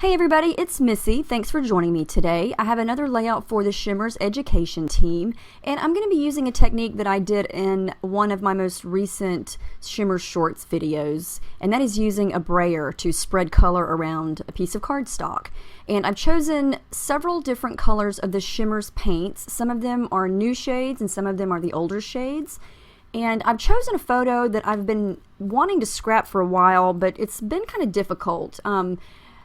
Hey everybody, it's Missy. Thanks for joining me today. I have another layout for the Shimmers Education team, and I'm going to be using a technique that I did in one of my most recent Shimmers Shorts videos, and that is using a brayer to spread color around a piece of cardstock. And I've chosen several different colors of the Shimmers paints. Some of them are new shades and some of them are the older shades. And I've chosen a photo that I've been wanting to scrap for a while, but it's been kind of difficult.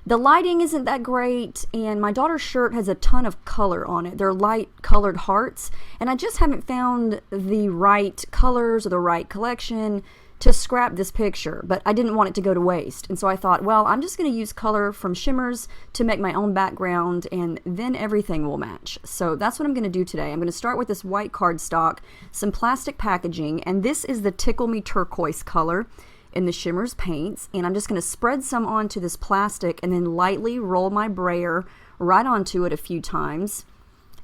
The lighting isn't that great, and my daughter's shirt has a ton of color on it. They're light colored hearts, and I just haven't found the right colors or the right collection to scrap this picture, but I didn't want it to go to waste. And so I thought, well, I'm just going to use color from Shimmers to make my own background, and then everything will match. So that's what I'm going to do today. I'm going to start with this white cardstock, some plastic packaging, and this is the Tickle Me Turquoise color in the Shimmers paints, and I'm just going to spread some onto this plastic and then lightly roll my brayer right onto it a few times,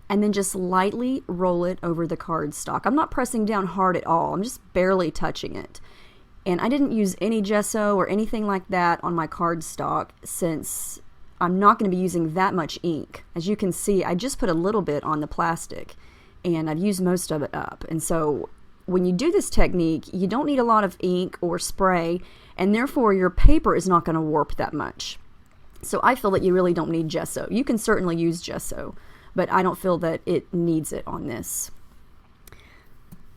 and then just lightly roll it over the cardstock. I'm not pressing down hard at all. I'm just barely touching it. And I didn't use any gesso or anything like that on my cardstock since I'm not going to be using that much ink. As you can see, I just put a little bit on the plastic and I've used most of it up. And so when you do this technique, you don't need a lot of ink or spray, and therefore your paper is not going to warp that much. So I feel that you really don't need gesso. You can certainly use gesso, but I don't feel that it needs it on this.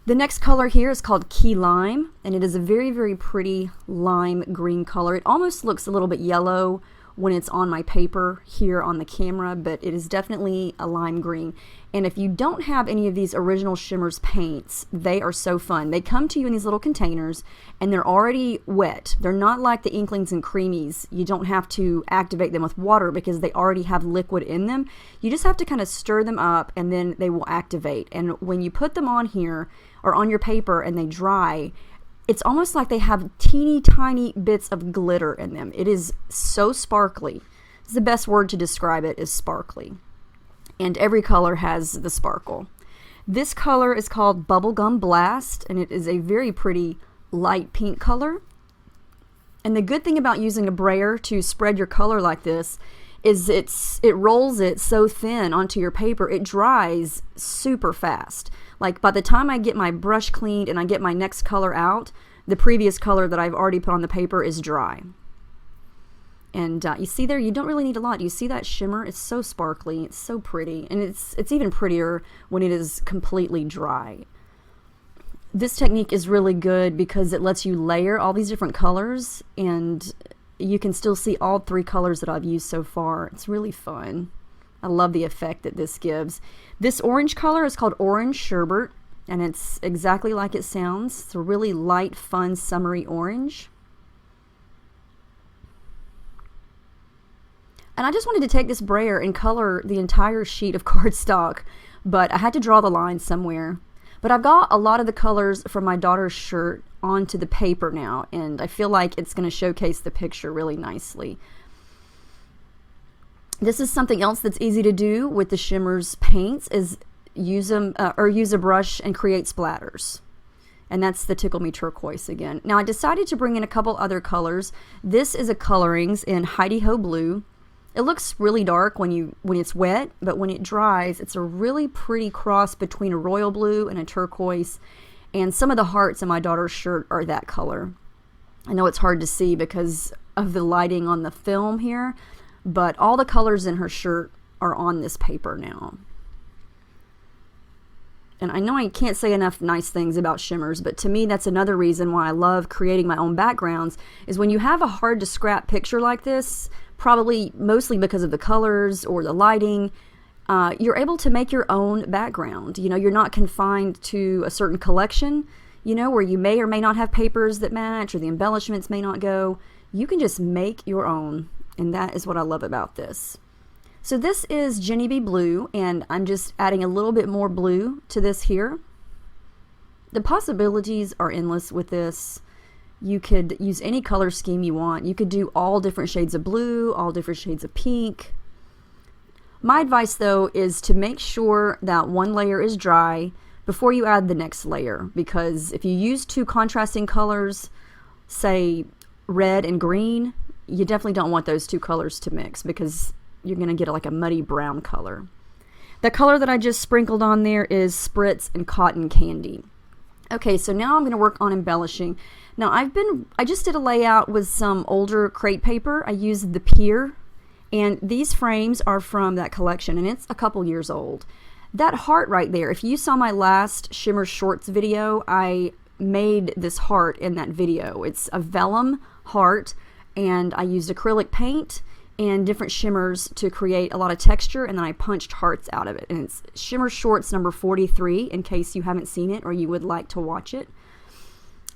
The next color here is called Key Lime, and it is a very, very pretty lime green color. It almost looks a little bit yellow when it's on my paper here on the camera, but it is definitely a lime green. And if you don't have any of these original Shimmers paints, they are so fun. They come to you in these little containers and they're already wet. They're not like the Inklings and Creamies. You don't have to activate them with water because they already have liquid in them. You just have to kind of stir them up and then they will activate. And when you put them on here or on your paper and they dry, it's almost like they have teeny tiny bits of glitter in them. It is so sparkly. It's the best word to describe it, is sparkly. And every color has the sparkle. This color is called Bubblegum Blast, and it is a very pretty light pink color. And the good thing about using a brayer to spread your color like this is it rolls it so thin onto your paper, it dries super fast. Like by the time I get my brush cleaned and I get my next color out, the previous color that I've already put on the paper is dry. And you see there, you don't really need a lot. You see that shimmer? It's so sparkly, it's so pretty, and it's even prettier when it is completely dry. This technique is really good because it lets you layer all these different colors, and you can still see all three colors that I've used so far. It's really fun. I love the effect that this gives. This orange color is called Orange Sherbet, and it's exactly like it sounds. It's a really light, fun, summery orange. And I just wanted to take this brayer and color the entire sheet of cardstock, but I had to draw the line somewhere. But I've got a lot of the colors from my daughter's shirt onto the paper now, and I feel like it's going to showcase the picture really nicely. This is something else that's easy to do with the Shimmers paints, is use a brush and create splatters. And that's the Tickle Me Turquoise again. Now I decided to bring in a couple other colors. This is a Colorings in Heidi Ho Blue. It looks really dark when it's wet, but when it dries, it's a really pretty cross between a royal blue and a turquoise. And some of the hearts in my daughter's shirt are that color. I know it's hard to see because of the lighting on the film here, but all the colors in her shirt are on this paper now. And I know I can't say enough nice things about Shimmers, but to me that's another reason why I love creating my own backgrounds, is when you have a hard to scrap picture like this, probably mostly because of the colors or the lighting, you're able to make your own background. You know, you're not confined to a certain collection, you know, where you may or may not have papers that match or the embellishments may not go. You can just make your own, and that is what I love about this. So this is Jenny B Blue, and I'm just adding a little bit more blue to this here. The possibilities are endless with this. You could use any color scheme you want. You could do all different shades of blue, all different shades of pink. My advice though is to make sure that one layer is dry before you add the next layer, because if you use two contrasting colors, say red and green, you definitely don't want those two colors to mix because you're going to get like a muddy brown color. The color that I just sprinkled on there is Spritz and Cotton Candy. Okay, so now I'm going to work on embellishing. Now I just did a layout with some older crate paper. I used the Pier, and these frames are from that collection, and it's a couple years old. That heart right there, if you saw my last Shimmer Shorts video, I made this heart in that video. It's a vellum heart, and I used acrylic paint and different shimmers to create a lot of texture, and then I punched hearts out of it. And it's Shimmer Shorts number 43, in case you haven't seen it or you would like to watch it.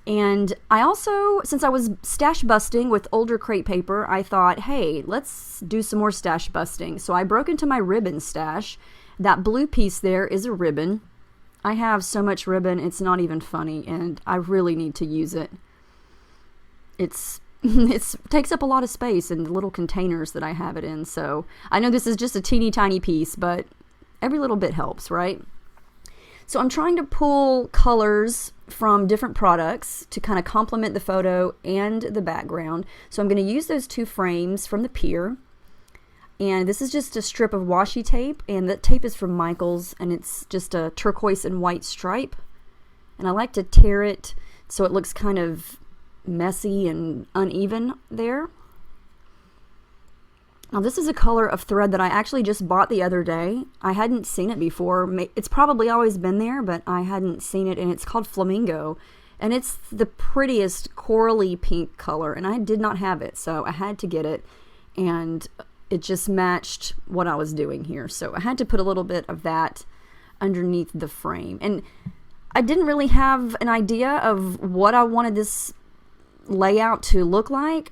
And I also, since I was stash busting with older crate paper, I thought, hey, let's do some more stash busting. So I broke into my ribbon stash. That blue piece there is a ribbon. I have so much ribbon, it's not even funny, and I really need to use it. It takes up a lot of space in the little containers that I have it in, so I know this is just a teeny tiny piece, but every little bit helps, right? So I'm trying to pull colors from different products to kind of complement the photo and the background. So I'm going to use those two frames from the Pier, and this is just a strip of washi tape, and that tape is from Michaels, and it's just a turquoise and white stripe, and I like to tear it so it looks kind of messy and uneven there. Now this is a color of thread that I actually just bought the other day. I hadn't seen it before. It's probably always been there, but I hadn't seen it, and it's called Flamingo, and it's the prettiest corally pink color, and I did not have it, so I had to get it, and it just matched what I was doing here. So I had to put a little bit of that underneath the frame, and I didn't really have an idea of what I wanted this layout to look like.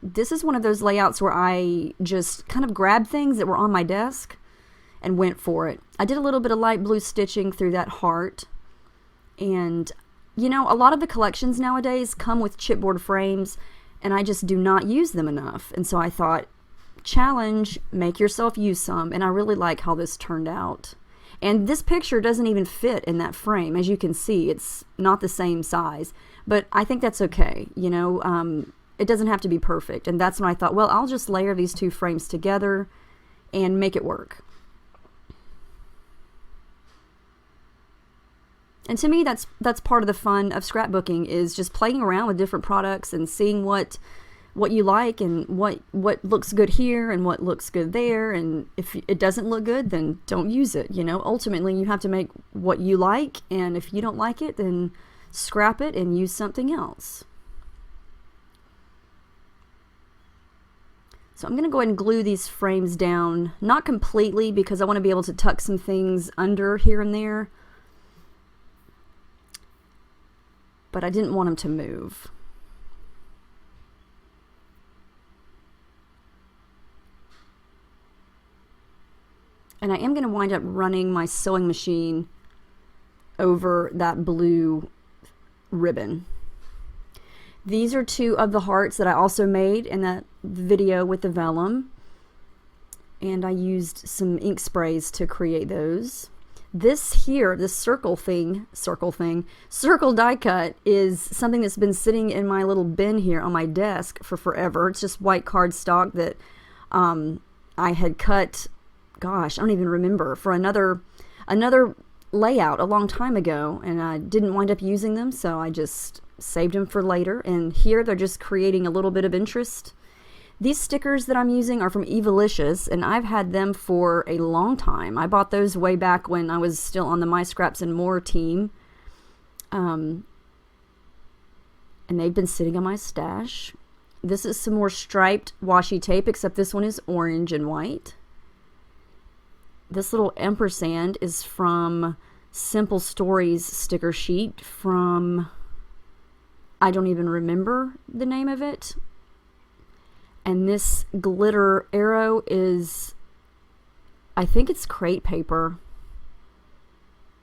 This is one of those layouts where I just kind of grabbed things that were on my desk and went for it. I did a little bit of light blue stitching through that heart, and you know, a lot of the collections nowadays come with chipboard frames, and I just do not use them enough, and so I thought, challenge, make yourself use some, and I really like how this turned out. And this picture doesn't even fit in that frame. As you can see, it's not the same size. But I think that's okay. You know, it doesn't have to be perfect. And that's when I thought, well, I'll just layer these two frames together and make it work. And to me, that's part of the fun of scrapbooking, is just playing around with different products and seeing what you like and what looks good here and what looks good there, and if it doesn't look good, then don't use it. You know, ultimately you have to make what you like, and if you don't like it, then scrap it and use something else. So I'm going to go ahead and glue these frames down, not completely because I want to be able to tuck some things under here and there, but I didn't want them to move. And I am going to wind up running my sewing machine over that blue ribbon. These are two of the hearts that I also made in that video with the vellum. And I used some ink sprays to create those. This here, this circle die cut is something that's been sitting in my little bin here on my desk for forever. It's just white cardstock that I had cut, gosh, I don't even remember, for another layout a long time ago, and I didn't wind up using them, so I just saved them for later. And here they're just creating a little bit of interest. These stickers that I'm using are from Embellishing, and I've had them for a long time. I bought those way back when I was still on the My Scraps and More team. And they've been sitting on my stash. This is some more striped washi tape, except this one is orange and white. This little ampersand is from Simple Stories sticker sheet from, I don't even remember the name of it. And this glitter arrow is, I think it's crate paper.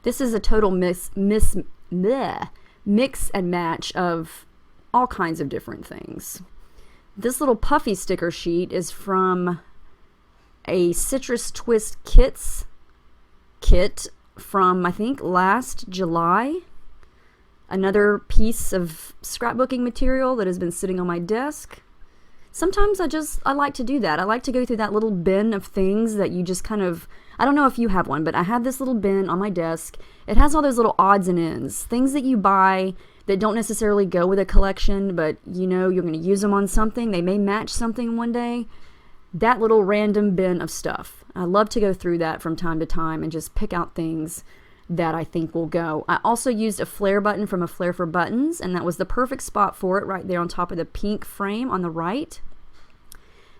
This is a total mix and match of all kinds of different things. This little puffy sticker sheet is from a Citrus Twist kit from, I think, last July. Another piece of scrapbooking material that has been sitting on my desk. sometimes I like to do that. I like to go through that little bin of things that you just kind of, I don't know if you have one, but I have this little bin on my desk. It has all those little odds and ends, things that you buy that don't necessarily go with a collection, but you know you're going to use them on something. They may match something one day. That little random bin of stuff. I love to go through that from time to time and just pick out things that I think will go. I also used a flare button from a Flare for Buttons, and that was the perfect spot for it, right there on top of the pink frame on the right.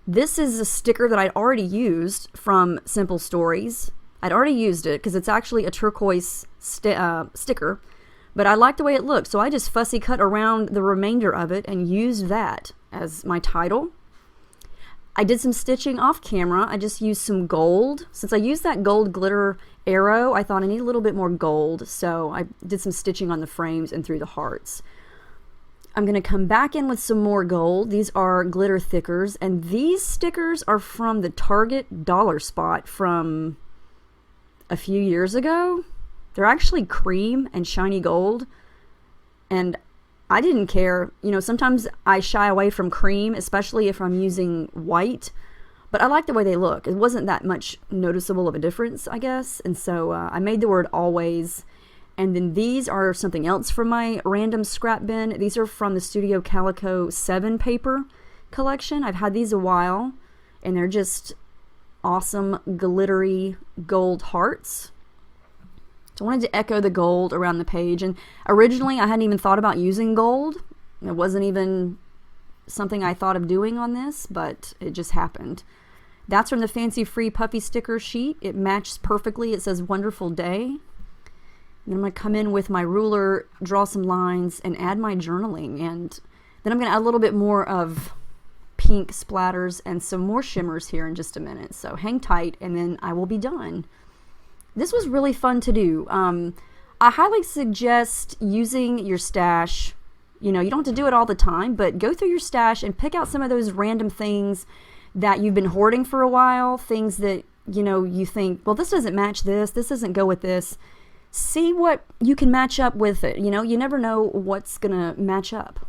This is a sticker that I'd already used from Simple Stories. I'd already used it because it's actually a turquoise sticker, but I like the way it looks, so I just fussy cut around the remainder of it and used that as my title. I did some stitching off camera. I just used some gold. Since I used that gold glitter arrow, I thought I need a little bit more gold, so I did some stitching on the frames and through the hearts. I'm going to come back in with some more gold. These are glitter thickers, and these stickers are from the Target dollar spot from a few years ago. They're actually cream and shiny gold, and I didn't care. You know, sometimes I shy away from cream, especially if I'm using white, but I like the way they look. It wasn't that much noticeable of a difference, I guess, and so I made the word always. And then these are something else from my random scrap bin. These are from the Studio Calico 7 paper collection. I've had these a while, and they're just awesome glittery gold hearts. So I wanted to echo the gold around the page, and originally I hadn't even thought about using gold. It wasn't even something I thought of doing on this, but it just happened. That's from the Fancy Free Puffy sticker sheet. It matches perfectly. It says Wonderful Day. And I'm going to come in with my ruler, draw some lines, and add my journaling. And then I'm going to add a little bit more of pink splatters and some more shimmers here in just a minute. So hang tight, and then I will be done. This was really fun to do. I highly suggest using your stash. You know, you don't have to do it all the time, but go through your stash and pick out some of those random things that you've been hoarding for a while, things that, you know, you think, well, this doesn't match this doesn't go with this. See what you can match up with it. You know, you never know what's going to match up.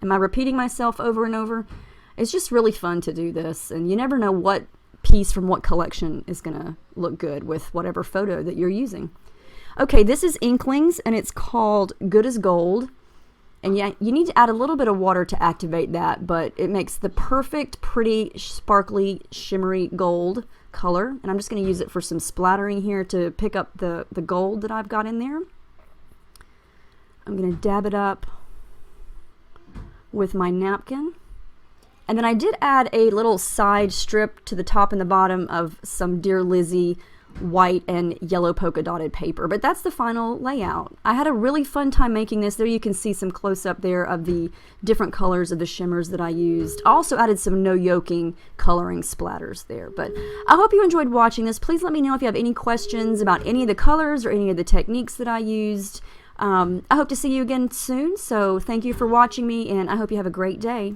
Am I repeating myself over and over? It's just really fun to do this, and you never know what piece from what collection is going to look good with whatever photo that you're using. Okay, this is Inklings, and it's called Good as Gold. And yeah, you need to add a little bit of water to activate that, but it makes the perfect, pretty, sparkly, shimmery gold color. And I'm just going to use it for some splattering here to pick up the gold that I've got in there. I'm going to dab it up with my napkin. And then I did add a little side strip to the top and the bottom of some Dear Lizzie white and yellow polka dotted paper, but that's the final layout. I had a really fun time making this. There you can see some close up there of the different colors of the shimmers that I used. I also added some no yoking coloring splatters there, but I hope you enjoyed watching this. Please let me know if you have any questions about any of the colors or any of the techniques that I used. I hope to see you again soon, so thank you for watching me, and I hope you have a great day.